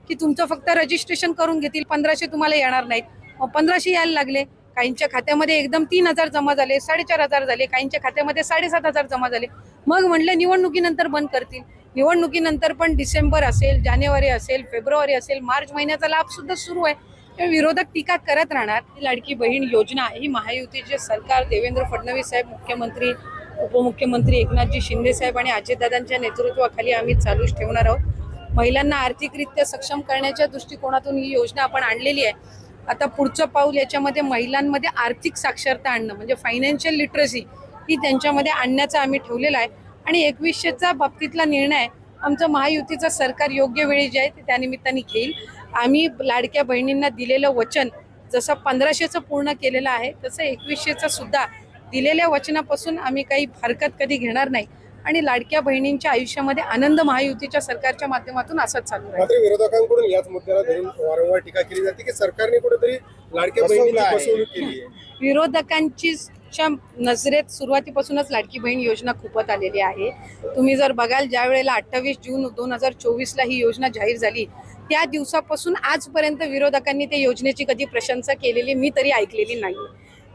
की तुमचं फक्त रजिस्ट्रेशन करून घेतील, 1500 तुम्हाला येणार नाहीत. मग 1500 यायला लागले. काहींच्या खात्यामध्ये एकदम 3000 जमा झाले, 4500 झाले, काहींच्या खात्यामध्ये 7500 जमा झाले. मग म्हणलं निवडणुकीनंतर बंद करतील. निवडणुकीनंतर पण डिसेंबर असेल, जानेवारी असेल, फेब्रुवारी असेल, मार्च महिन्याचा लाभ सुद्धा सुरू आहे. विरोधक टीका करत राहणार. लाडकी बहीण योजना ही महायुतीचे सरकार, देवेंद्र फडणवीस साहेब मुख्यमंत्री, उपमुख्यमंत्री एकनाथजी शिंदे साहेब आणि अजितदादांच्या नेतृत्वाखाली आम्ही चालूच ठेवणार आहोत. महिलांना आर्थिकरित्या सक्षम करण्याच्या दृष्टिकोनातून ही योजना आपण आणलेली आहे. आता पुढचं पाऊल याच्यामध्ये महिलांमध्ये आर्थिक साक्षरता आणणं म्हणजे फायनान्शियल लिटरसी ही त्यांच्यामध्ये आणण्याचा आम्ही ठेवलेला आहे. आणि 2100चा बाबतीतला निर्णय आमचं महायुतीचं सरकार योग्य वेळी जे आहे ते त्यानिमित्ताने घेईल. आम्ही लाडक्या बहिणींना दिलेलं वचन जसं 1500चं पूर्ण केलेलं आहे तसं 2100चं सुद्धा दिलेल्या वचनापासून आम्ही काही हरकत कधी घेणार नाही. आणि लाडक्या बहिणींच्या आयुष्यामध्ये आनंद महायुतीच्या सरकारच्या माध्यमातून असंच चालू आहे. मात्र विरोधकांकडून याच मुद्द्याला धरून वारंवार टीका केली जाते की सरकारने कुठेतरी लाडक्या बहिणींची फसवणूक केली आहे. विरोधकांची नजरेत सुरुवातीपासूनच लाडकी बहीण योजना खूपच आलेली आहे. तुम्ही जर बघाल ज्या वेळेला 28 जून 2024ला ही योजना जाहीर झाली त्या दिवसापासून आजपर्यंत विरोधकांनी त्या योजनेची कधी प्रशंसा केलेली मी तरी ऐकलेली नाही.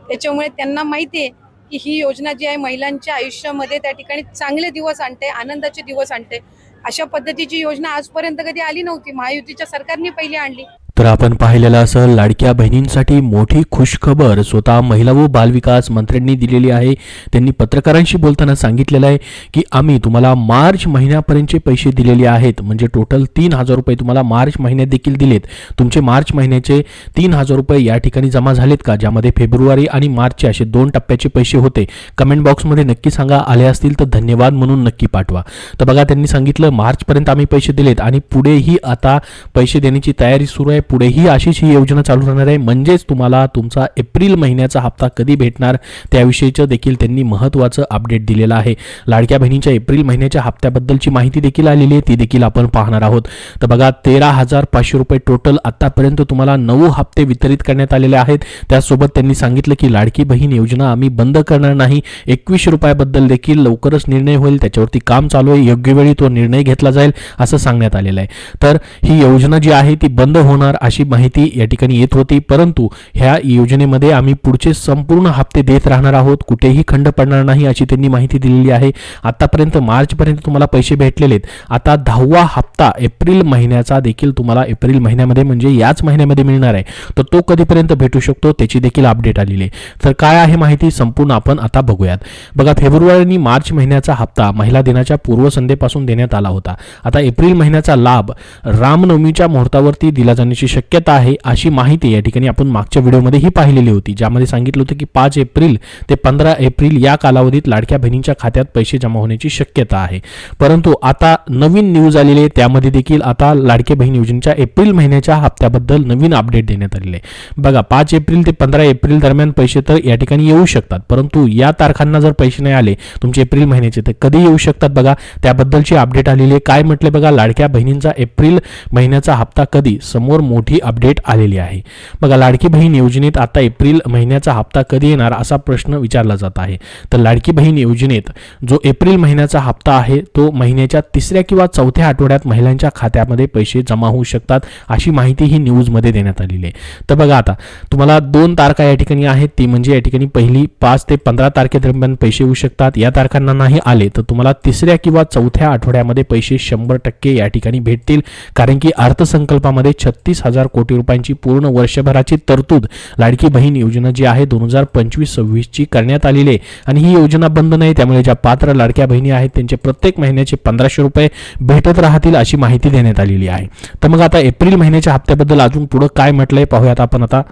त्याच्यामुळे त्यांना माहिती आहे की ही योजना जी आहे महिलांच्या आयुष्यामध्ये त्या ठिकाणी चांगले दिवस आणते, आनंदाचे दिवस आणते. अशा पद्धतीची योजना आजपर्यंत कधी आली नव्हती. महायुतीच्या सरकारने पहिली आणली. तर आपण पाहिलेलं असं लाडक्या बहिणींसाठी मोठी खुशखबर स्वतः महिला व बालविकास मंत्र्यांनी दिलेली आहे. त्यांनी पत्रकारांशी बोलताना सांगितलेलं आहे की आम्ही तुम्हाला मार्च महिन्यापर्यंतचे पैसे दिलेले आहेत. म्हणजे टोटल 3000 रुपये तुम्हाला मार्च महिन्यात देखील दिलेत. तुमचे मार्च महिन्याचे 3000 रुपये या ठिकाणी जमा झालेत का, ज्यामध्ये फेब्रुवारी आणि मार्चचे असे 2 टप्प्याचे पैसे होते. कमेंट बॉक्समध्ये नक्की सांगा. आले असतील तर धन्यवाद म्हणून नक्की पाठवा. तर बघा त्यांनी सांगितलं मार्चपर्यंत आम्ही पैसे दिलेत आणि पुढेही आता पैसे देण्याची तयारी सुरू आहे. पुढेही अशीच ही योजना चालू राहणार आहे. म्हणजेच तुम्हाला तुमचा एप्रिल महिन्याचा हप्ता कधी भेटणार त्याविषयीचं देखील त्यांनी महत्त्वाचं अपडेट दिलेलं आहे. लाडक्या बहिणीच्या एप्रिल महिन्याच्या हप्त्याबद्दलची माहिती देखील आलेली आहे, ती देखील आपण पाहणार आहोत. तर बघा 13,500 रुपये टोटल आतापर्यंत तुम्हाला 9 हप्ते वितरित करण्यात आलेले आहेत. त्यासोबत त्यांनी सांगितलं की लाडकी बहीण योजना आम्ही बंद करणार नाही. 2100 रुपयाबद्दल देखील लवकरच निर्णय होईल, त्याच्यावरती काम चालू आहे, योग्य वेळी तो निर्णय घेतला जाईल असं सांगण्यात आलेलं आहे. तर ही योजना जी आहे ती बंद होणार अशी माहिती या ठिकाणी येत होती. परंतु ह्या योजनेमध्ये आम्ही पुढचे संपूर्ण हप्ते देत राहणार आहोत, कुठेही खंड पडणार नाही अशी त्यांनी माहिती दिलेली आहे. आतापर्यंत मार्चपर्यंत तुम्हाला पैसे भेटलेले आहेत. आता 10वा हप्ता एप्रिल महिन्याचा देखील तुम्हाला एप्रिल महिन्यामध्ये म्हणजे याच महिन्यामध्ये मिळणार आहे. तर तो कधीपर्यंत भेटू शकतो त्याची देखील अपडेट आलेली आहे. तर काय आहे माहिती संपूर्ण आपण आता बघूयात. बघा फेब्रुवारी आणि मार्च महिन्याचा हप्ता महिला दिनाच्या पूर्वसंध्येपासून देण्यात आला होता. आता एप्रिल महिन्याचा लाभ रामनवमीच्या मुहूर्तावरती दिला जाण्याची शक्यता आहे अशी माहिती या ठिकाणी आपण मागच्या व्हिडिओमध्येही पाहिलेली होती, ज्यामध्ये सांगितलं होतं की 5 एप्रिल ते 15 एप्रिल या कालावधीत लाडक्या बहिणींच्या खात्यात पैसे जमा होण्याची शक्यता आहे. परंतु आता नवीन न्यूज आलेली आहे, त्यामध्ये देखील आता लाडक्या बहीण योजनेच्या एप्रिल महिन्याच्या हप्त्याबद्दल नवीन अपडेट देण्यात आलेले आहे. बघा 5 एप्रिल ते 15 एप्रिल दरम्यान पैसे तर या ठिकाणी येऊ शकतात, परंतु या तारखांना जर पैसे नाही आले तुमचे एप्रिल महिन्याचे तर कधी येऊ शकतात बघा त्याबद्दलची अपडेट आलेली आहे. काय म्हटले बघा लाडक्या बहिणींचा एप्रिल महिन्याचा हप्ता कधी, समोर मोठी अपडेट आलेली आहे. बघा लाडकी बहीण योजनेत आता एप्रिल महिन्याचा हप्ता कधी येणार असा प्रश्न विचारला जात आहे. तर लाडकी बहीण योजनेत जो एप्रिल महिन्याचा हप्ता आहे तो महिन्याच्या 3ऱ्या किंवा 4थ्या आठवड्यात महिलांच्या खात्यामध्ये पैसे जमा होऊ शकतात अशी माहिती ही न्यूजमध्ये देण्यात आलेली आहे. तर बघा आता तुम्हाला 2 तारखा या ठिकाणी आहेत, ती म्हणजे या ठिकाणी पहिली 5 ते 15 तारखेदरम्यान पैसे येऊ शकतात. या तारखांना नाही आले तर तुम्हाला 3ऱ्या किंवा 4थ्या आठवड्यामध्ये पैसे 100% या ठिकाणी भेटतील. कारण की अर्थसंकल्पामध्ये 36,000 कोटी रुपयांची पूर्ण वर्षभराची तरतूद लाडकी बहीण योजना जी आहे 2025-26 ची करण्यात आलेली आहे. आणि ही योजना बंद नाही, त्यामुळे ज्या पात्र लाडक्या बहिणी आहेत त्यांचे प्रत्येक महिन्याचे 1500 रुपये भेटत राहतील अशी माहिती देण्यात आलेली आहे. तर मग आता एप्रिल महिन्याच्या हप्त्याबद्दल अजून पुढे काय म्हटलंय पाहूयात आपण आता.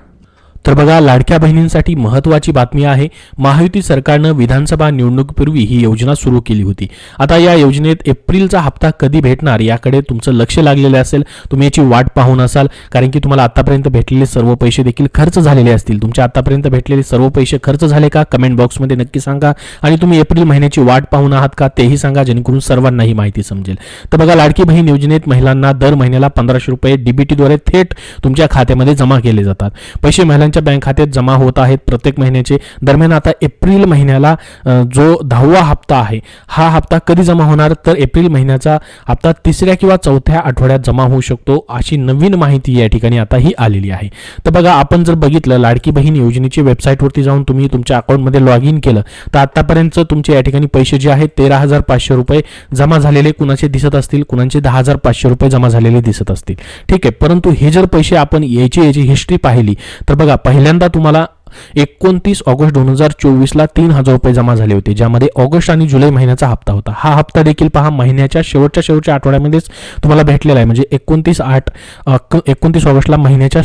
तर बघा लाडक्या बहिणींसाठी महत्त्वाची बातमी आहे. महायुती सरकारनं विधानसभा निवडणुकीपूर्वी ही योजना सुरू केली होती. आता या योजनेत एप्रिलचा हप्ता कधी भेटणार याकडे तुमचं लक्ष लागलेलं असेल, तुम्ही याची वाट पाहून असाल, कारण की तुम्हाला आतापर्यंत भेटलेले सर्व पैसे देखील खर्च झालेले असतील. तुमच्या आतापर्यंत भेटलेले सर्व पैसे खर्च झाले का कमेंट बॉक्समध्ये नक्की सांगा. आणि तुम्ही एप्रिल महिन्याची वाट पाहून आहात का तेही सांगा, जेणेकरून सर्वांना ही माहिती समजेल. तर बघा लाडकी बहीण योजनेत महिलांना दर महिन्याला 1500 रुपये डीबीटीद्वारे थेट तुमच्या खात्यामध्ये जमा केले जातात. पैसे महिलांच्या सर्वांच्या बँक खात्यात जमा होत आहेत प्रत्येक महिन्याचे. दरम्यान आता एप्रिल महिन्याला जो 10वा हप्ता आहे हा हप्ता कधी जमा होणार, तर एप्रिल महिन्याचा हप्ता 3ऱ्या किंवा 4थ्या आठवड्यात जमा होऊ शकतो, अशी नवीन माहिती या ठिकाणी आता ही आलेली आहे. तर बघा, आपण जर बघितलं लाडकी बहीण योजनेची वेबसाईटवरती जाऊन तुम्ही तुमच्या अकाउंटमध्ये लॉग इन केलं तर आतापर्यंत तुमचे या ठिकाणी पैसे जे आहेत 13,500 रुपये जमा झालेले कुणाचे दिसत असतील, कुणाचे 10,500 रुपये जमा झालेले दिसत असतील. ठीक आहे, परंतु हे जर पैसे आपण याची हिस्ट्री पाहिली तर बघा, पहिल्यांदा तुम्हाला 29 ऑगस्ट 2024ला 3,000 रुपये जमा झाले होते, ज्यामध्ये ऑगस्ट आणि जुलै महिन्याचा हप्ता होता. हा हप्ता देखील पहा महिन्याच्या शेवटच्या आठवड्यामध्येच तुम्हाला भेटलेला आहे. म्हणजे 29 ऑगस्टला महिन्याच्या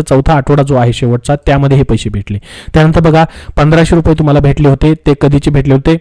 चौथा आठवडा जो आहे शेवटचा, त्यामध्ये हे पैसे भेटले. त्यानंतर बघा 1,500 रुपये तुम्हाला भेटले होते, ते कधीचे भेटले होते,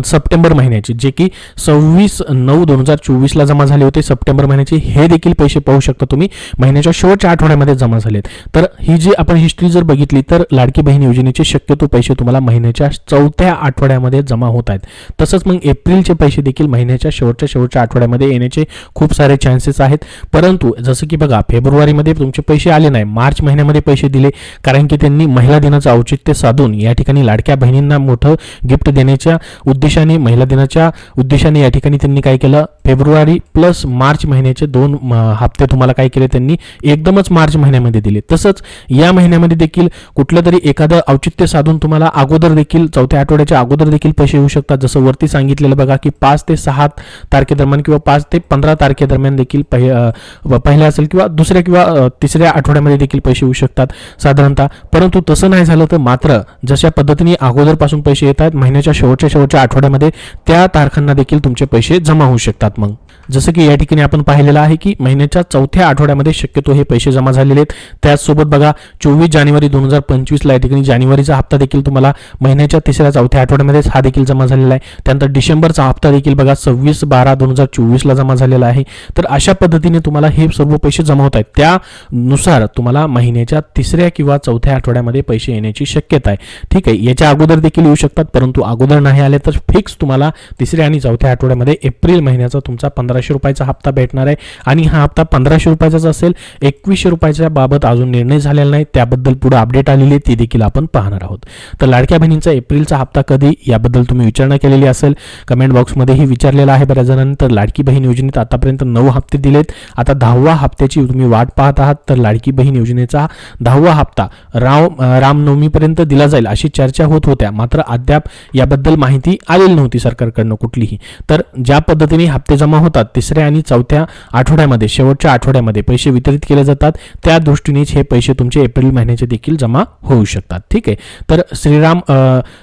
सप्टेंबर महिन्याचे, जे की 26/9/2024ला जमा झाले होते सप्टेंबर महिन्याचे. हे देखील पैसे पाहू शकता तुम्ही महिन्याच्या शेवटच्या आठवड्यामध्ये जमा झालेत. तर ही जी आपण हिस्ट्री जर बघितली तर लाडकी बहीण योजनेचे शक्यतो पैसे तुम्हाला महिन्याच्या 4थ्या आठवड्यामध्ये जमा होत आहेत. तसंच मग एप्रिलचे पैसे देखील महिन्याच्या शेवटच्या आठवड्यामध्ये येण्याचे खूप सारे चान्सेस आहेत. परंतु जसं की बघा, फेब्रुवारीमध्ये तुमचे पैसे आले नाही, मार्च महिन्यामध्ये पैसे दिले, कारण की त्यांनी महिला दिनाचं औचित्य साधून या ठिकाणी लाडक्या बहिणींना मोठं गिफ्ट देण्याच्या उद्देशाने, महिला दिनाच्या उद्देशाने या ठिकाणी त्यांनी काय केलं, फेब्रुवारी प्लस मार्च महिन्याचे 2 हप्ते तुम्हाला काय केले, त्यांनी एकदमच मार्च महिन्यामध्ये दिले. तसंच या महिन्यामध्ये देखील कुठलं तरी एखादं औचित्य साधून तुम्हाला अगोदर देखील 4थ्या आठवड्याच्या अगोदर देखील पैसे येऊ शकतात. जसं वरती सांगितलेलं बघा की 5 ते 6 तारखेदरम्यान किंवा 5 ते 15 तारखेदरम्यान देखील पहिल्या असेल किंवा दुसऱ्या किंवा 3ऱ्या आठवड्यामध्ये देखील पैसे येऊ शकतात साधारणतः. परंतु तसं नाही झालं तर मात्र जशा पद्धतीने अगोदरपासून पैसे येत आहेत महिन्याच्या शेवटच्या आठवड्यामध्ये, त्या तारखांना देखील तुमचे पैसे जमा होऊ शकतात. मग जसं की या ठिकाणी आपण पाहिलेलं आहे की महिन्याच्या 4थ्या आठवड्यामध्ये शक्यतो हे पैसे जमा झालेले आहेत. त्याचसोबत बघा 24 जानेवारी 2025ला या ठिकाणी जानेवारीचा हप्ता देखील तुम्हाला महिन्याच्या 3ऱ्या-4थ्या आठवड्यामध्येच हा देखील जमा झालेला आहे. त्यानंतर डिसेंबरचा हप्ता देखील बघा 26/12/2024ला जमा झालेला आहे. तर अशा पद्धतीने तुम्हाला हे सर्व पैसे जमा होत आहेत. त्यानुसार तुम्हाला महिन्याच्या 3ऱ्या किंवा 4थ्या आठवड्यामध्ये पैसे येण्याची शक्यता आहे. ठीक आहे, याच्या अगोदर देखील येऊ शकतात, परंतु अगोदर नाही आले तर फिक्स तुम्हाला 3ऱ्या आणि 4थ्या आठवड्यामध्ये एप्रिल महिन्याचा तुमचा 1,500 रुपयाचा हप्ता भेटणार आहे. आणि हा हप्ता 1,500 रुपयाचाच असेल, 2,100 रुपयाच्या बाबत अजून निर्णय झालेला नाही, त्याबद्दल पुढे अपडेट आलेली आहे, ती देखील आपण पाहणार आहोत. तर लाडक्या बहिणींचा एप्रिलचा हप्ता कधी, याबद्दल तुम्ही विचारणा केलेली असेल, कमेंट बॉक्समध्येही विचारलेला आहे बऱ्याच जणांनी. तर लाडकी बहीण योजनेत आतापर्यंत 9 हप्ते दिलेत, आता 10व्या हप्त्याची तुम्ही वाट पाहत आहात. तर लाडकी बहीण योजनेचा 10वा हप्ता रामनवमीपर्यंत दिला जाईल अशी चर्चा होत होत्या, मात्र अद्याप याबद्दल माहिती आलेली नव्हती सरकारकडनं कुठलीही. तर ज्या पद्धतीने हप्ते जमा होतात 3ऱ्या आणि 4थ्या आठवड्यामध्ये, शेवटच्या आठवड्यामध्ये पैसे वितरित केले जातात, त्या दृष्टीनेच हे पैसे तुमचे एप्रिल महिन्याचे देखील जमा होऊ शकतात. ठीक आहे, तर श्रीराम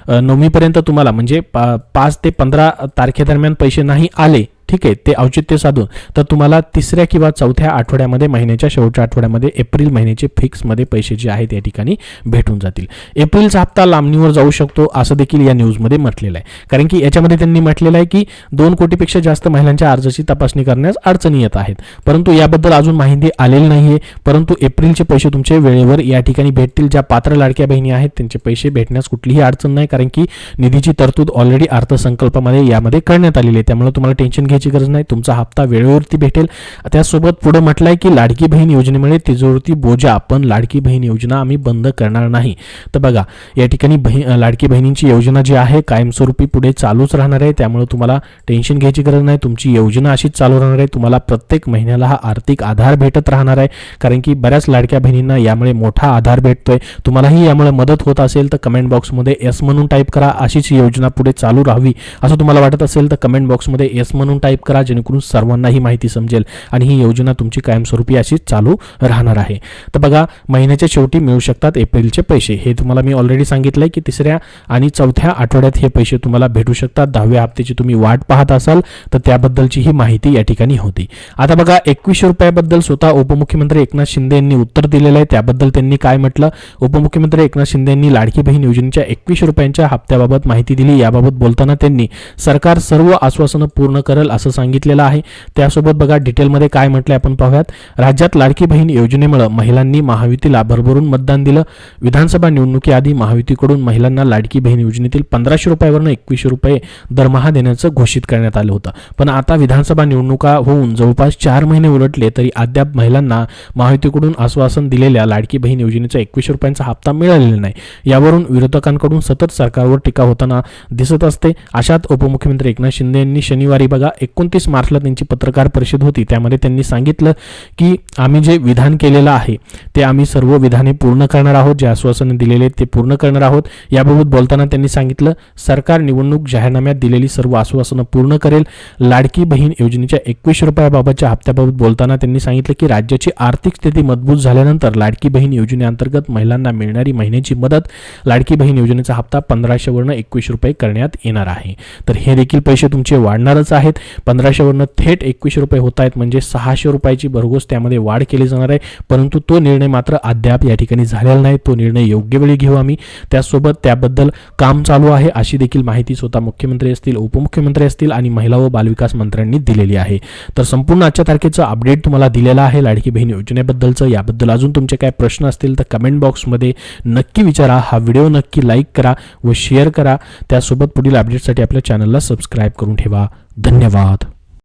नवमीपर्यंत तुम्हाला म्हणजे 5 ते 15 तारखेदरम्यान पैसे नाही आले, ठीक आहे, ते औचित्य साधून, तर तुम्हाला 3ऱ्या किंवा 4थ्या आठवड्यामध्ये महिन्याच्या शेवटच्या आठवड्यामध्ये एप्रिल महिन्याचे फिक्समध्ये पैसे जे आहेत या ठिकाणी भेटून जातील. एप्रिलचा हप्ता लांबणीवर जाऊ शकतो असं देखील या न्यूजमध्ये म्हटलेलं आहे, कारण की याच्यामध्ये त्यांनी म्हटलेलं आहे की 2 कोटीपेक्षा जास्त महिलांच्या अर्जाची तपासणी करण्यास अडचणी येत आहेत, परंतु याबद्दल अजून माहिती आलेली नाहीये. परंतु एप्रिलचे पैसे तुमचे वेळेवर या ठिकाणी भेटतील. ज्या पात्र लाडक्या बहिणी आहेत त्यांचे पैसे भेटण्यास कुठलीही अडचण नाही, कारण की निधीची तरतूद ऑलरेडी अर्थसंकल्पामध्ये यामध्ये करण्यात आलेली आहे. त्यामुळे तुम्हाला टेन्शन घ्यायची गरज नाही, तुमचा हप्ता वेळेवरती भेटेल. त्यासोबत पुढे म्हटलंय की लाडकी बहीण योजनेमुळे तिजोरीवरती बोजा, पण लाडकी बहीण योजना आम्ही बंद करणार नाही. तर बघा या ठिकाणी लाडकी बहिणींची योजना जी आहे कायमस्वरूपी पुढे चालूच राहणार आहे, त्यामुळे तुम्हाला टेन्शन घ्यायची गरज नाही. तुमची योजना अशीच चालू राहणार आहे. तुम्हाला प्रत्येक महिन्याला हा आर्थिक आधार भेटत राहणार आहे, कारण की बऱ्याच लाडक्या बहिणींना यामुळे मोठा आधार भेटतोय. तुम्हालाही यामुळे मदत होत असेल तर कमेंट बॉक्समध्ये एस म्हणून टाईप करा. अशीच योजना पुढे चालू राहावी असं तुम्हाला वाटत असेल तर कमेंट बॉक्समध्ये एस म्हणून टाईप करा, जेणेकरून सर्वांना ही माहिती समजेल आणि ही योजना तुमची कायमस्वरूपी अशीच चालू राहणार आहे. तर बघा महिन्याच्या शेवटी मिळू शकतात एप्रिलचे पैसे. हे तुम्हाला मी ऑलरेडी सांगितलंय की 3ऱ्या आणि 4थ्या आठवड्यात हे पैसे तुम्हाला भेटू शकतात. 10व्या हप्त्याची तुम्ही वाट पाहत असाल तर त्याबद्दलची ही माहिती या ठिकाणी होती. आता बघा 2,100 रुपयाबद्दल स्वतः उपमुख्यमंत्री एकनाथ शिंदे यांनी उत्तर दिलेलं आहे. त्याबद्दल त्यांनी काय म्हटलं, उपमुख्यमंत्री एकनाथ शिंदे यांनी लाडकी बहीण योजनेच्या 2,100 रुपयांच्या हप्त्याबाबत माहिती दिली. याबाबत बोलताना त्यांनी सरकार सर्व आश्वासनं पूर्ण करेल असं सांगितलेलं आहे. त्यासोबत बघा डिटेलमध्ये काय म्हटलंय आपण पाहूयात. राज्यात लाडकी बहीण योजनेमुळे महिलांनी महायुतीला भरभरून मतदान दिलं. विधानसभा निवडणुकीआधी महायुतीकडून महिलांना लाडकी बहीण योजनेतील 1500 रुपयावरून 2100 रुपये दरमहा देण्याचं घोषित करण्यात आलं होतं. पण आता विधानसभा निवडणुका होऊन जवळपास 4 महिने उलटले तरी अद्याप महिलांना महायुतीकडून आश्वासन दिलेल्या लाडकी बहीण योजनेचा 2100 रुपयांचा हप्ता मिळालेला नाही. यावरून विरोधकांकडून सतत सरकारवर टीका होताना दिसत असते. अशात उपमुख्यमंत्री एकनाथ शिंदे यांनी शनिवारी बघा 29 मार्चला त्यांची पत्रकार परिषद होती. त्यामध्ये त्यांनी सांगितलं की आम्ही जे विधान केलेलं आहे ते आम्ही सर्व विधाने पूर्ण करणार आहोत. जे आश्वासन दिलेले ते पूर्ण करणार आहोत. याबाबत बोलताना त्यांनी सांगितलं सरकार निवडणूक जाहीरनाम्यात दिलेली सर्व आश्वासनं पूर्ण करेल. लाडकी बहीण योजनेच्या 2100 रुपयाबाबतच्या हप्त्याबाबत बोलताना त्यांनी सांगितलं की राज्याची आर्थिक स्थिती मजबूत झाल्यानंतर लाडकी बहीण योजनेअंतर्गत महिलांना मिळणारी महिन्याची मदत लाडकी बहीण योजनेचा हप्ता 1500 वरून 2100 रुपये करण्यात येणार आहे. तर हे देखील पैसे तुमचे वाढणारच आहेत. 1500 वरून थेट 2100 रुपये होत आहेत म्हणजे 600 रुपयाची भरघोस त्यामध्ये वाढ केली जाणार आहे. परंतु तो निर्णय मात्र अद्याप या ठिकाणी झालेला नाही. तो निर्णय योग्य वेळी घेऊ आम्ही. त्यासोबत त्याबद्दल काम चालू आहे अशी देखील माहिती स्वतः मुख्यमंत्री असतील, उपमुख्यमंत्री असतील आणि महिला व बालविकास मंत्र्यांनी दिलेली आहे. तर संपूर्ण आजच्या तारखेचं अपडेट तुम्हाला दिलेलं आहे लाडकी बहीण योजनेबद्दलचं. याबद्दल अजून तुमचे काय प्रश्न असतील तर कमेंट बॉक्समध्ये नक्की विचारा. हा व्हिडिओ नक्की लाईक करा व शेअर करा. त्यासोबत पुढील अपडेटसाठी आपल्या चॅनलला सबस्क्राईब करून ठेवा. धन्यवाद.